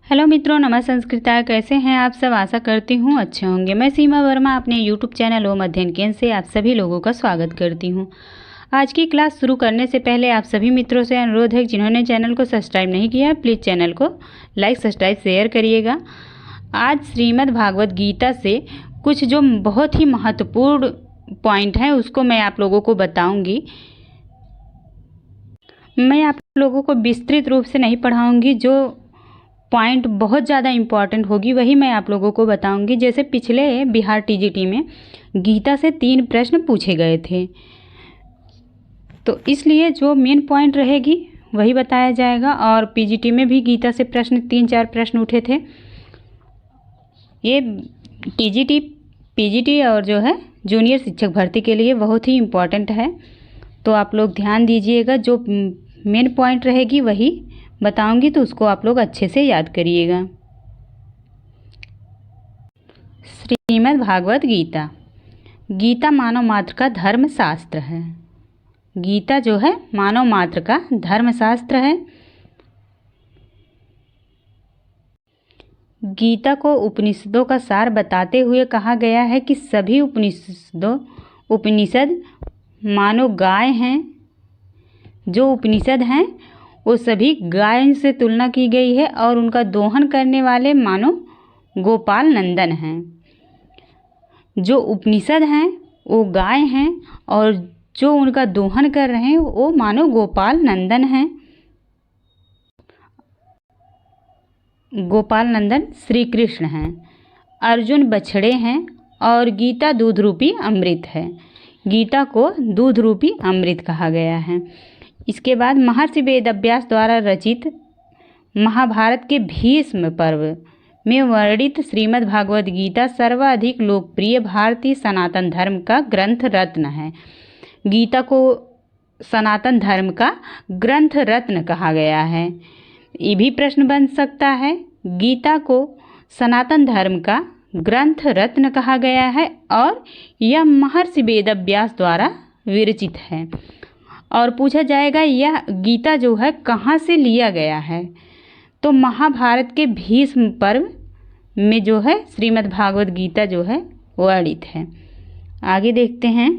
Hello मित्रों, नमः संस्कृता। कैसे हैं आप सब? आशा करती हूँ अच्छे होंगे। मैं सीमा वर्मा अपने यूट्यूब चैनल ओम अध्ययन केंद्र से आप सभी लोगों का स्वागत करती हूँ। आज की क्लास शुरू करने से पहले आप सभी मित्रों से अनुरोध है, जिन्होंने चैनल को सब्सक्राइब नहीं किया है प्लीज़ चैनल को लाइक, सब्सक्राइब, शेयर करिएगा। आज श्रीमद् भागवत गीता से कुछ जो बहुत ही महत्वपूर्ण पॉइंट हैं उसको मैं आप लोगों को बताऊँगी। मैं आप लोगों को विस्तृत रूप से नहीं पढ़ाऊँगी, जो पॉइंट बहुत ज़्यादा इम्पॉर्टेंट होगी वही मैं आप लोगों को बताऊंगी। जैसे पिछले बिहार टीजीटी में गीता से 3 प्रश्न पूछे गए थे, तो इसलिए जो मेन पॉइंट रहेगी वही बताया जाएगा। और पीजीटी में भी गीता से प्रश्न 3-4 प्रश्न उठे थे। ये टीजीटी, पीजीटी और जो है जूनियर शिक्षक भर्ती के लिए बहुत ही इम्पॉर्टेंट है, तो आप लोग ध्यान दीजिएगा। जो मेन पॉइंट रहेगी वही बताऊंगी, तो उसको आप लोग अच्छे से याद करिएगा। श्रीमद् भागवत गीता। गीता मानव मात्र का धर्म शास्त्र है। गीता जो है मानव मात्र का धर्म शास्त्र है। गीता को उपनिषदों का सार बताते हुए कहा गया है कि सभी उपनिषद मानो गाय हैं। जो उपनिषद हैं वो सभी गाय से तुलना की गई है और उनका दोहन करने वाले मानो गोपाल नंदन हैं। जो उपनिषद हैं वो गाय हैं और जो उनका दोहन कर रहे हैं वो मानो गोपाल नंदन हैं। गोपाल नंदन श्री कृष्ण हैं। अर्जुन बछड़े हैं और गीता दूध रूपी अमृत है। गीता को दूध रूपी अमृत कहा गया है। इसके बाद महर्षि वेदव्यास द्वारा रचित महाभारत के भीष्म पर्व में वर्णित श्रीमद् भागवत गीता सर्वाधिक लोकप्रिय भारतीय सनातन धर्म का ग्रंथ रत्न है। गीता को सनातन धर्म का ग्रंथ रत्न कहा गया है। ये भी प्रश्न बन सकता है, गीता को सनातन धर्म का ग्रंथ रत्न कहा गया है और यह महर्षि वेदव्यास द्वारा विरचित है। और पूछा जाएगा यह गीता जो है कहाँ से लिया गया है, तो महाभारत के भीष्म पर्व में जो है श्रीमद् भागवत गीता जो है वर्णित है। आगे देखते हैं।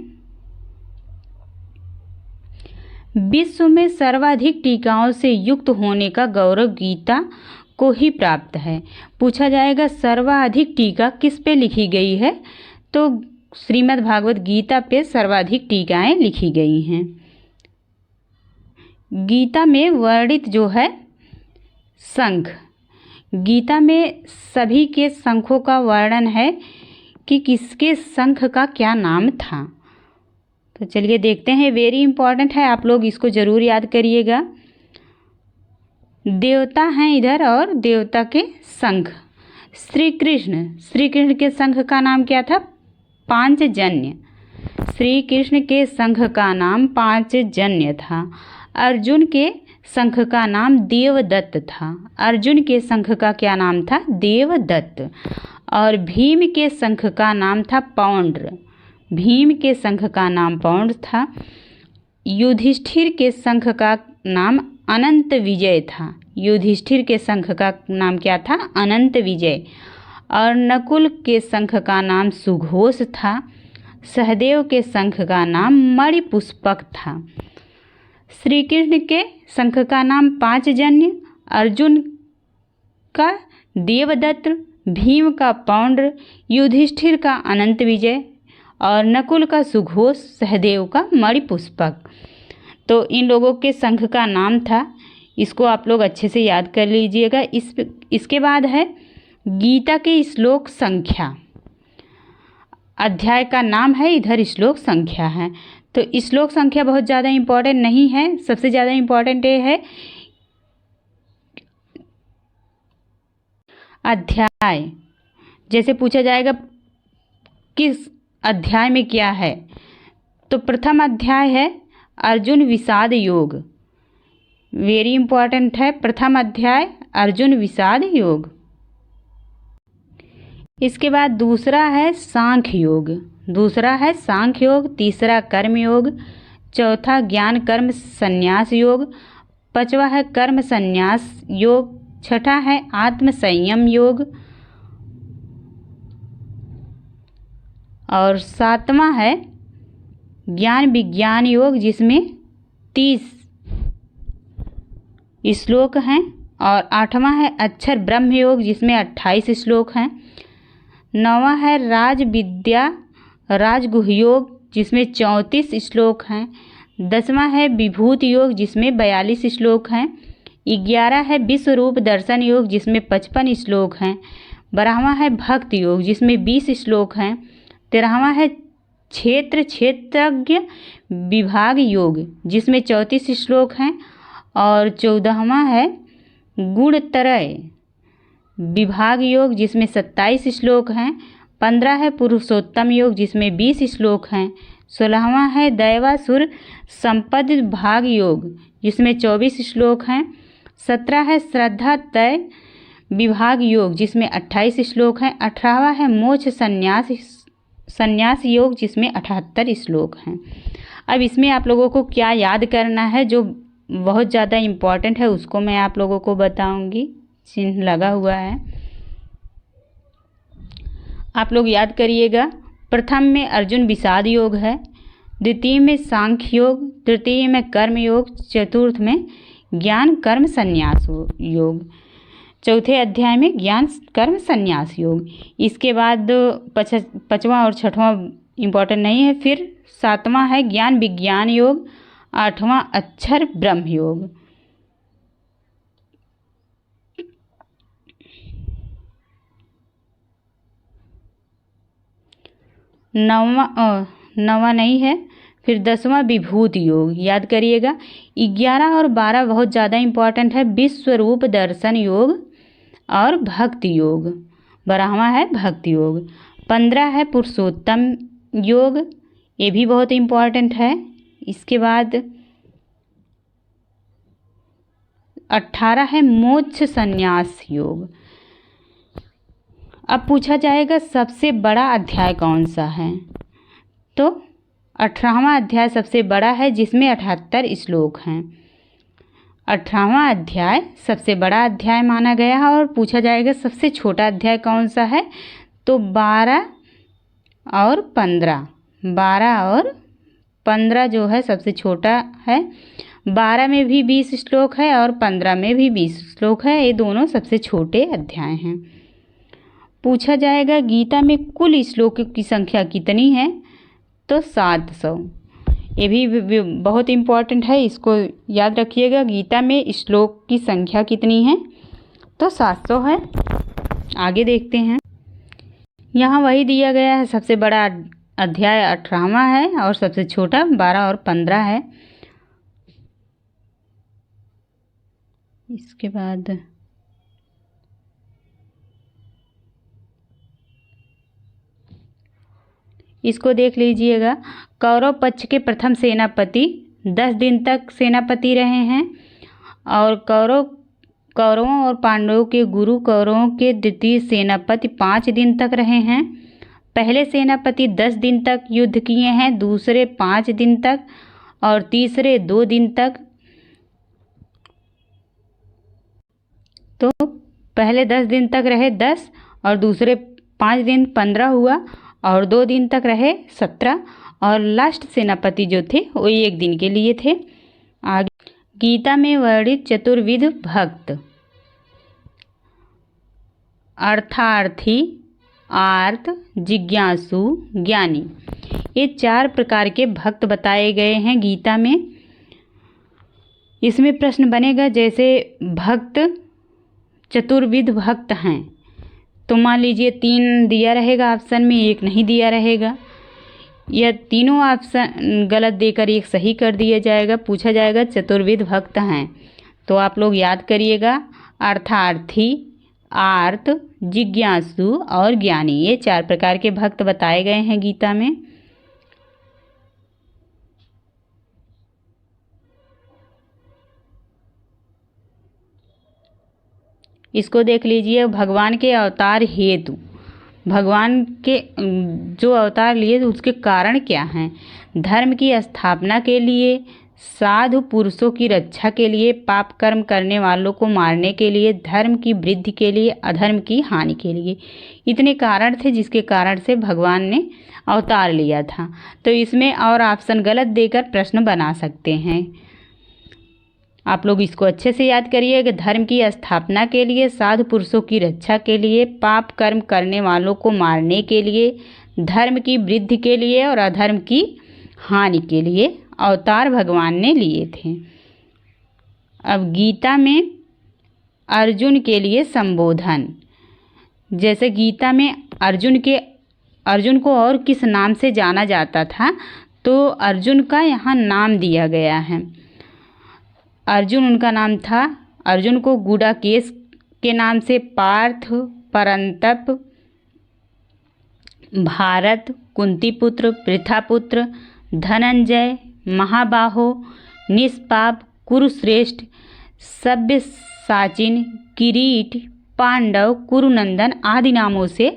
विश्व में सर्वाधिक टीकाओं से युक्त होने का गौरव गीता को ही प्राप्त है। पूछा जाएगा सर्वाधिक टीका किस पे लिखी गई है, तो श्रीमद् भागवत गीता पे सर्वाधिक टीकाएं लिखी गई हैं। गीता में वर्णित जो है शंख, गीता में सभी के शंखों का वर्णन है कि किसके शंख का क्या नाम था। तो चलिए देखते हैं, वेरी इंपॉर्टेंट है, आप लोग इसको ज़रूर याद करिएगा। देवता हैं इधर और देवता के शंख। श्री कृष्ण के शंख का नाम क्या था? पांचजन्य। श्री कृष्ण के शंख का नाम पांचजन्य था। अर्जुन के शंख का नाम देवदत्त था। अर्जुन के शंख का क्या नाम था? देवदत्त। और भीम के शंख का नाम था पौंड्र। भीम के शंख का नाम पौंड्र था। युधिष्ठिर के शंख का नाम अनंत विजय था। युधिष्ठिर के शंख का नाम क्या था? अनंत विजय। और नकुल के शंख का नाम सुघोष था। सहदेव के शंख का नाम मणिपुष्पक था। श्री कृष्ण के शंख का नाम पांचजन्य, अर्जुन का देवदत्त, भीम का पौंड्र, युधिष्ठिर का अनंत विजय और नकुल का सुघोष, सहदेव का मणिपुष्पक। तो इन लोगों के शंख का नाम था। इसको आप लोग अच्छे से याद कर लीजिएगा। इसके बाद है गीता के श्लोक संख्या। अध्याय का नाम है, इधर श्लोक संख्या है। तो श्लोक संख्या बहुत ज़्यादा इम्पॉर्टेंट नहीं है, सबसे ज़्यादा इम्पॉर्टेंट ये है अध्याय। जैसे पूछा जाएगा किस अध्याय में क्या है, तो प्रथम अध्याय है अर्जुन विषाद योग। वेरी इम्पॉर्टेंट है, प्रथम अध्याय अर्जुन विषाद योग। इसके बाद दूसरा है सांख्य योग। तीसरा कर्म योग, चौथा ज्ञान कर्म संन्यास योग, पांचवा है कर्म संन्यास योग, छठा है आत्म संयम योग और सातवां है ज्ञान विज्ञान योग जिसमें 30 श्लोक हैं और आठवां है अक्षर ब्रह्म योग जिसमें 28 श्लोक हैं। नौवां है राज विद्या राजगुह योग जिसमें 34 श्लोक हैं। 10वां है विभूति योग जिसमें 42 श्लोक हैं। 11 है विश्व रूप दर्शन योग जिसमें 55 श्लोक हैं। 12वां है भक्ति योग जिसमें 20 श्लोक हैं। 13वां है क्षेत्रज्ञ विभाग योग जिसमें 34 श्लोक हैं और 14वां है गुणत्रय विभाग योग जिसमें 27 श्लोक हैं। 15 है पुरुषोत्तम योग जिसमें 20 श्लोक हैं। 16वां है दैवासुर संपद भाग योग जिसमें 24 श्लोक हैं। 17 है श्रद्धा तय विभाग योग जिसमें 28 श्लोक हैं। 18वां है मोक्ष संन्यास योग जिसमें 78 श्लोक हैं। अब इसमें आप लोगों को क्या याद करना है जो बहुत ज़्यादा इम्पॉर्टेंट है उसको मैं आप लोगों को बताऊंगी। चिन्ह लगा हुआ है, आप लोग याद करिएगा। प्रथम में अर्जुन विषाद योग है, द्वितीय में सांख्य योग, तृतीय में कर्म योग, चतुर्थ में ज्ञान कर्म संन्यास योग, चौथे अध्याय में ज्ञान कर्म संन्यास योग। इसके बाद पाँचवां और छठवां इम्पॉर्टेंट नहीं है। फिर 7वां है ज्ञान विज्ञान योग, 8वां अक्षर ब्रह्म योग। नौवां नहीं है। फिर 10वां विभूति योग याद करिएगा। 11 और 12 बहुत ज़्यादा इम्पॉर्टेंट है, विश्व रूप दर्शन योग और भक्ति योग। 12वां है भक्ति योग। 15 है पुरुषोत्तम योग, ये भी बहुत इम्पॉर्टेंट है। इसके बाद 18 है मोक्ष संन्यास योग। अब पूछा जाएगा सबसे बड़ा अध्याय कौन सा है, तो 18वां अध्याय सबसे बड़ा है जिसमें 78 श्लोक हैं। 18वां अध्याय सबसे बड़ा अध्याय माना गया है। और पूछा जाएगा सबसे छोटा अध्याय कौन सा है, तो 12 और 15 जो है सबसे छोटा है। 12 में भी 20 श्लोक है और 15 में भी 20 श्लोक है, ये दोनों सबसे छोटे अध्याय हैं। पूछा जाएगा गीता में कुल श्लोक की संख्या कितनी है, तो 700। ये भी बहुत इम्पॉर्टेंट है, इसको याद रखिएगा। गीता में श्लोक की संख्या कितनी है, तो 700 है। आगे देखते हैं, यहाँ वही दिया गया है। सबसे बड़ा अध्याय 18वां है और सबसे छोटा 12 और 15 है। इसके बाद इसको देख लीजिएगा। कौरव पक्ष के प्रथम सेनापति 10 दिन तक सेनापति रहे हैं और कौरवों और पांडवों के गुरु कौरवों के द्वितीय सेनापति 5 दिन तक रहे हैं। पहले सेनापति 10 दिन तक युद्ध किए हैं, दूसरे 5 दिन तक और तीसरे 2 दिन तक। तो पहले 10 दिन तक रहे 10 और दूसरे 5 दिन 15 हुआ और 2 दिन तक रहे 17 और लास्ट सेनापति जो थे वो 1 दिन के लिए थे। आगे गीता में वर्णित चतुर्विध भक्त अर्थार्थी, आर्त, जिज्ञासु, ज्ञानी, ये 4 प्रकार के भक्त बताए गए हैं गीता में। इसमें प्रश्न बनेगा जैसे भक्त चतुर्विध भक्त हैं, तो मान लीजिए 3 दिया रहेगा ऑप्शन में, 1 नहीं दिया रहेगा, या तीनों ऑप्शन गलत देकर 1 सही कर दिया जाएगा। पूछा जाएगा चतुर्विध भक्त हैं, तो आप लोग याद करिएगा अर्थार्थी, आर्त, जिज्ञासु और ज्ञानी, ये 4 प्रकार के भक्त बताए गए हैं गीता में। इसको देख लीजिए, भगवान के अवतार हेतु, भगवान के जो अवतार लिए उसके कारण क्या हैं। धर्म की स्थापना के लिए, साधु पुरुषों की रक्षा के लिए, पाप कर्म करने वालों को मारने के लिए, धर्म की वृद्धि के लिए, अधर्म की हानि के लिए। इतने कारण थे जिसके कारण से भगवान ने अवतार लिया था। तो इसमें और ऑप्शन गलत देकर प्रश्न बना सकते हैं। आप लोग इसको अच्छे से याद करिए कि धर्म की स्थापना के लिए, साधु पुरुषों की रक्षा के लिए, पाप कर्म करने वालों को मारने के लिए, धर्म की वृद्धि के लिए और अधर्म की हानि के लिए अवतार भगवान ने लिए थे। अब गीता में अर्जुन के लिए संबोधन। जैसे गीता में अर्जुन को और किस नाम से जाना जाता था, तो अर्जुन का यहाँ नाम दिया गया है। अर्जुन उनका नाम था। अर्जुन को गुडाकेश के नाम से, पार्थ, परंतप, भारत, कुंतीपुत्र, पृथापुत्र, धनंजय, महाबाहो, निष्पाप, कुरुश्रेष्ठ, सब्यसाचिन, किरीट, पांडव, कुरुनंदन आदि नामों से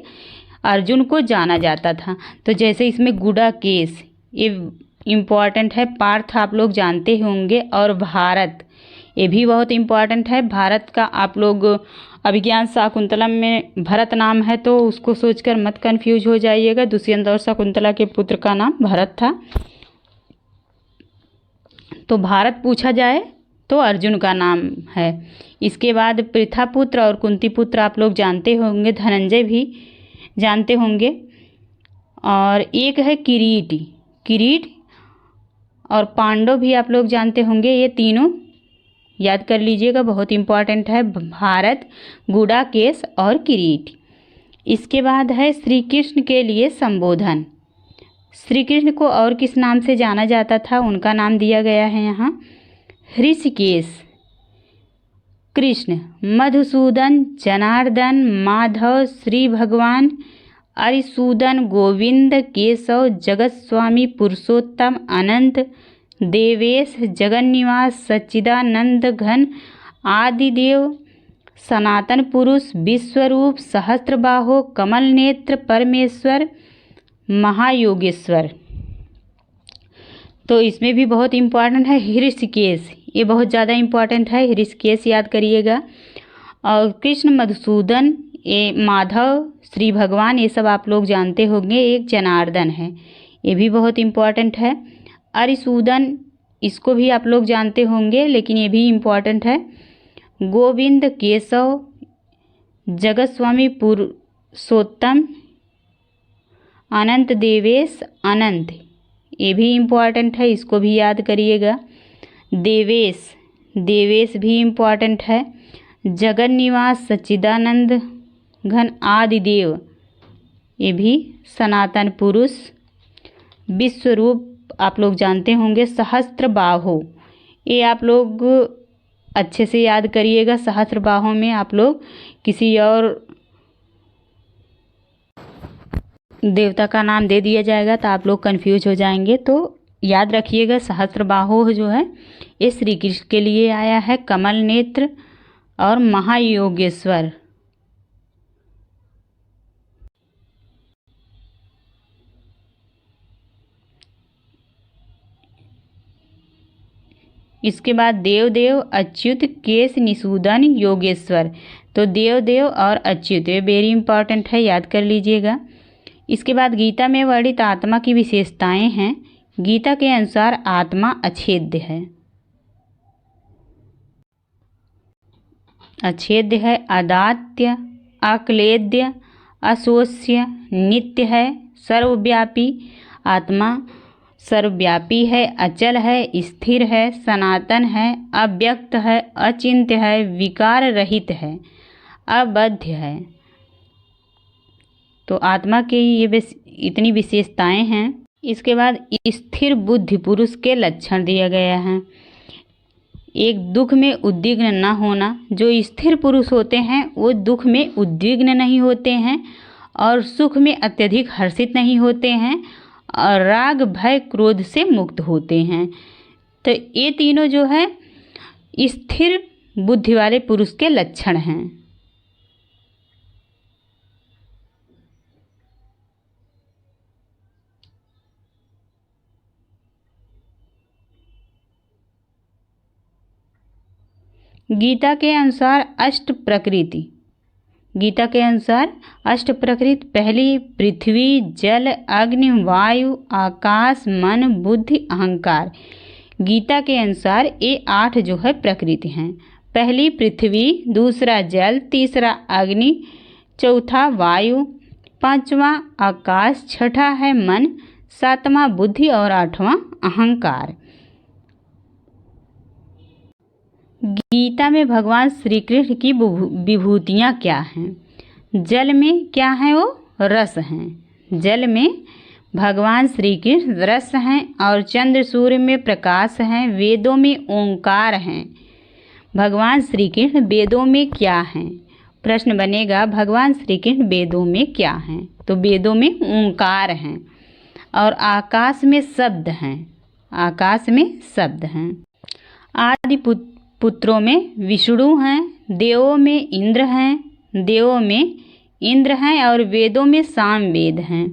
अर्जुन को जाना जाता था। तो जैसे इसमें गुडाकेश ये इम्पॉर्टेंट है। पार्थ आप लोग जानते होंगे, और भारत ये भी बहुत इम्पॉर्टेंट है। भारत का आप लोग अभिज्ञान शाकुंतलम में भरत नाम है, तो उसको सोचकर मत कंफ्यूज हो जाइएगा। दुष्यंत और शकुंतला के पुत्र का नाम भरत था। तो भारत पूछा जाए तो अर्जुन का नाम है। इसके बाद पृथापुत्र और कुंतीपुत्र आप लोग जानते होंगे, धनंजय भी जानते होंगे। और एक है किरीट और पांडव भी आप लोग जानते होंगे। ये तीनों याद कर लीजिएगा, बहुत इम्पॉर्टेंट है। भारत, गुडाकेश और किरीट। इसके बाद है श्री कृष्ण के लिए संबोधन। श्री कृष्ण को और किस नाम से जाना जाता था, उनका नाम दिया गया है यहाँ ऋषिकेश, कृष्ण, मधुसूदन, जनार्दन, माधव, श्री भगवान, अरिसूदन, गोविंद, केशव, जगत स्वामी, पुरुषोत्तम, अनंत, देवेश, जगन्निवास, सच्चिदानंद घन, आदिदेव, सनातन पुरुष, विश्वरूप, सहस्त्रबाहो, कमल नेत्र, परमेश्वर, महायोगेश्वर। तो इसमें भी बहुत इम्पॉर्टेंट है ऋषिकेश, ये बहुत ज़्यादा इम्पॉर्टेंट है, ऋषिकेश याद करिएगा। और कृष्ण, मधुसूदन, ये माधव, श्री भगवान, ये सब आप लोग जानते होंगे। एक जनार्दन है, ये भी बहुत इम्पॉर्टेंट है। अरिसूदन, इसको भी आप लोग जानते होंगे, लेकिन ये भी इम्पॉर्टेंट है। गोविंद, केशव, जगत स्वामी, पुरुषोत्तम, अनंत, देवेश, अनंत, ये भी इम्पॉर्टेंट है, इसको भी याद करिएगा। देवेश भी इम्पॉर्टेंट है। जगन्निवास, सच्चिदानंद घन, आदिदेव, ये भी सनातन पुरुष। विश्वरूप आप लोग जानते होंगे। सहस्त्रबाहो, ये आप लोग अच्छे से याद करिएगा। सहस्त्रबाहो में आप लोग किसी और देवता का नाम दे दिया जाएगा तो आप लोग कंफ्यूज हो जाएंगे। तो याद रखिएगा, सहस्त्रबाहो जो है ये श्री कृष्ण के लिए आया है। कमल नेत्र और महायोगेश्वर। इसके बाद देव, अच्युत, केश, निषूदन, योगेश्वर। तो देव और अच्युत ये वेरी इंपॉर्टेंट है, याद कर लीजिएगा। इसके बाद गीता में वर्णित आत्मा की विशेषताएं हैं। गीता के अनुसार आत्मा अछेद्य है। अछेद्य है, अदात्य, अक्लेद्य, अशोष्य, नित्य है, सर्वव्यापी। आत्मा सर्वव्यापी है, अचल है, स्थिर है, सनातन है, अव्यक्त है, अचिंत्य है, विकार रहित है, अबद्ध है। तो आत्मा के ये इतनी विशेषताएं हैं। इसके बाद स्थिर बुद्धि पुरुष के लक्षण दिया गया है। एक, दुख में उद्विग्न न होना। जो स्थिर पुरुष होते हैं वो दुख में उद्विग्न नहीं होते हैं और सुख में अत्यधिक हर्षित नहीं होते हैं और राग, भय, क्रोध से मुक्त होते हैं। तो ये तीनों जो है स्थिर बुद्धि वाले पुरुष के लक्षण हैं। गीता के अनुसार अष्ट प्रकृति, गीता के अनुसार अष्ट प्रकृति पहली पृथ्वी, जल, अग्नि, वायु, आकाश, मन, बुद्धि, अहंकार। गीता के अनुसार ये 8 जो है प्रकृति हैं। पहली पृथ्वी, दूसरा जल, तीसरा अग्नि, चौथा वायु, पांचवा आकाश, छठा है मन, सातवां बुद्धि और आठवां अहंकार। गीता में भगवान श्री कृष्ण की विभूतियाँ क्या हैं? जल में क्या है? वो रस हैं। जल में भगवान श्री कृष्ण रस हैं और चंद्र सूर्य में प्रकाश हैं। वेदों में ओंकार हैं। भगवान श्री कृष्ण वेदों में क्या हैं? प्रश्न बनेगा भगवान श्री कृष्ण वेदों में क्या हैं? तो वेदों में ओंकार हैं और आकाश में शब्द हैं। आकाश में शब्द हैं। आदि पुत्रों में विष्णु हैं, देवों में इंद्र हैं, देवों में इंद्र हैं और वेदों में सामवेद हैं।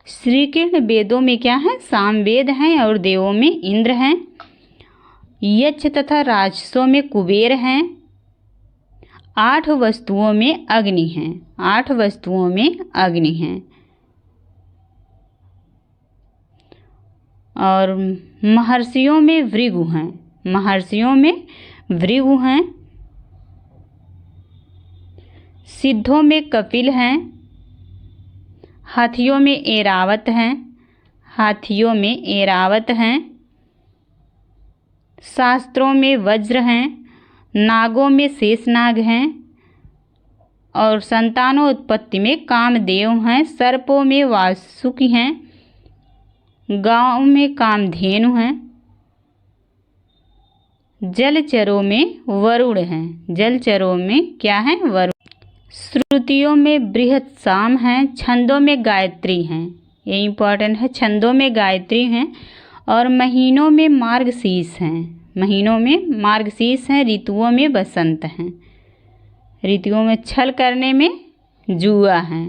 श्री कृष्ण वेदों में क्या है? सामवेद हैं और देवों में इंद्र हैं। यक्ष तथा राक्षसों में कुबेर हैं। 8 वस्तुओं में अग्नि हैं। 8 वस्तुओं में अग्नि हैं। और महर्षियों में भृगु हैं। महर्षियों में भृगु हैं। सिद्धों में कपिल हैं। हाथियों में ऐरावत हैं। हाथियों में ऐरावत हैं। शास्त्रों में वज्र हैं। नागों में शेषनाग हैं और संतानोत्पत्ति में कामदेव हैं। सर्पों में वासुकी हैं। गांव में कामधेनु हैं। जलचरों में वरुण हैं। जलचरों में क्या है? वरुण। श्रुतियों में बृहत्साम हैं। छंदों में गायत्री हैं। ये इम्पोर्टेंट है। छंदों में गायत्री हैं और महीनों में मार्गशीर्ष हैं। महीनों में मार्गशीर्ष हैं। ऋतुओं में बसंत हैं। ऋतुओं में छल करने में जुआ है।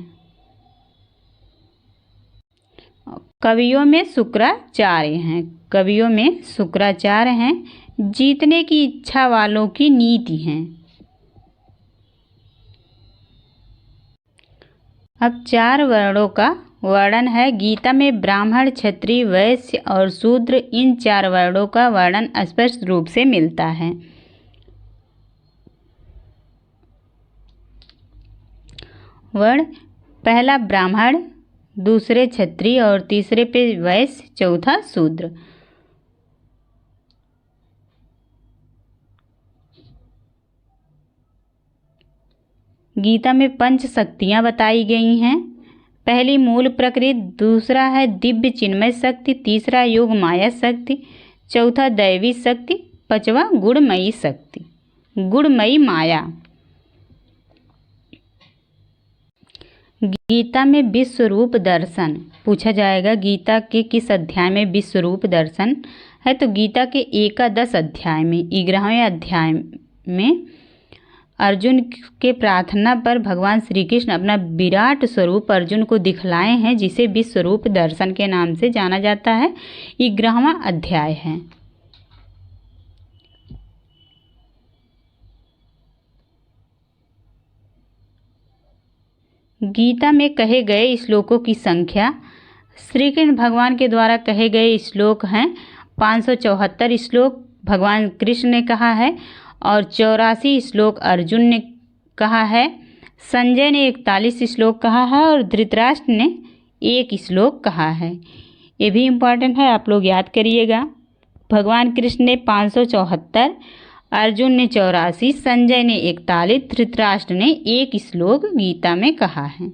कवियों में शुक्राचार्य हैं। कवियों में शुक्राचार्य हैं। जीतने की इच्छा वालों की नीति हैं। अब 4 वर्णों का वर्णन है। गीता में ब्राह्मण, क्षत्रिय, वैश्य और शूद्र इन 4 वर्णों का वर्णन स्पष्ट रूप से मिलता है। वर्ण पहला ब्राह्मण, दूसरे क्षत्रिय और तीसरे पे वैश्य, चौथा शूद्र। गीता में 5 शक्तियाँ बताई गई हैं। पहली मूल प्रकृति, दूसरा है दिव्य चिन्मय शक्ति, तीसरा योग माया शक्ति, चौथा दैवी शक्ति, पांचवा गुणमयी शक्ति, गुणमयी माया। गीता में विश्वरूप दर्शन पूछा जाएगा। गीता के किस अध्याय में विश्वरूप दर्शन है? तो गीता के एकादश अध्याय में 11वें अध्याय में अर्जुन के प्रार्थना पर भगवान श्री कृष्ण अपना विराट स्वरूप अर्जुन को दिखलाए हैं, जिसे विश्वरूप दर्शन के नाम से जाना जाता है। 11वां अध्याय है। गीता में कहे गए श्लोकों की संख्या, श्री कृष्ण भगवान के द्वारा कहे गए श्लोक हैं 574 श्लोक भगवान कृष्ण ने कहा है और 84 श्लोक अर्जुन ने कहा है। संजय ने 41 श्लोक कहा है और धृतराष्ट्र ने 1 श्लोक कहा है। ये भी इम्पॉर्टेंट है, आप लोग याद करिएगा। भगवान कृष्ण ने 574, अर्जुन ने 84, संजय ने 41, धृतराष्ट्र ने 1 श्लोक गीता में कहा है।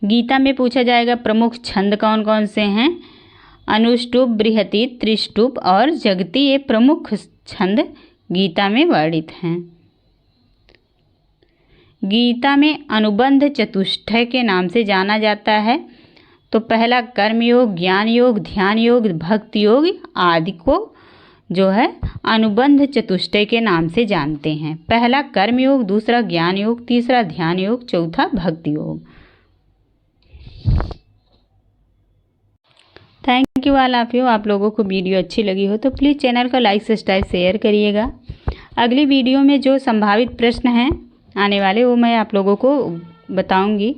गीता में पूछा जाएगा प्रमुख छंद कौन कौन से हैं? अनुष्टुप, बृहति, त्रिष्टुप और जगति, ये प्रमुख छंद गीता में वर्णित हैं। गीता में अनुबंध चतुष्टय के नाम से जाना जाता है। तो पहला कर्म योग, ज्ञान योग, ध्यान योग, भक्ति योग आदि को जो है अनुबंध चतुष्टय के नाम से जानते हैं। पहला कर्म योग, दूसरा ज्ञान योग, तीसरा ध्यान योग, चौथा भक्ति योग। Thank you all of you. आप लोगों को वीडियो अच्छी लगी हो तो प्लीज़ चैनल को लाइक सब्सक्राइब शेयर करिएगा। अगली वीडियो में जो संभावित प्रश्न हैं आने वाले वो मैं आप लोगों को बताऊंगी।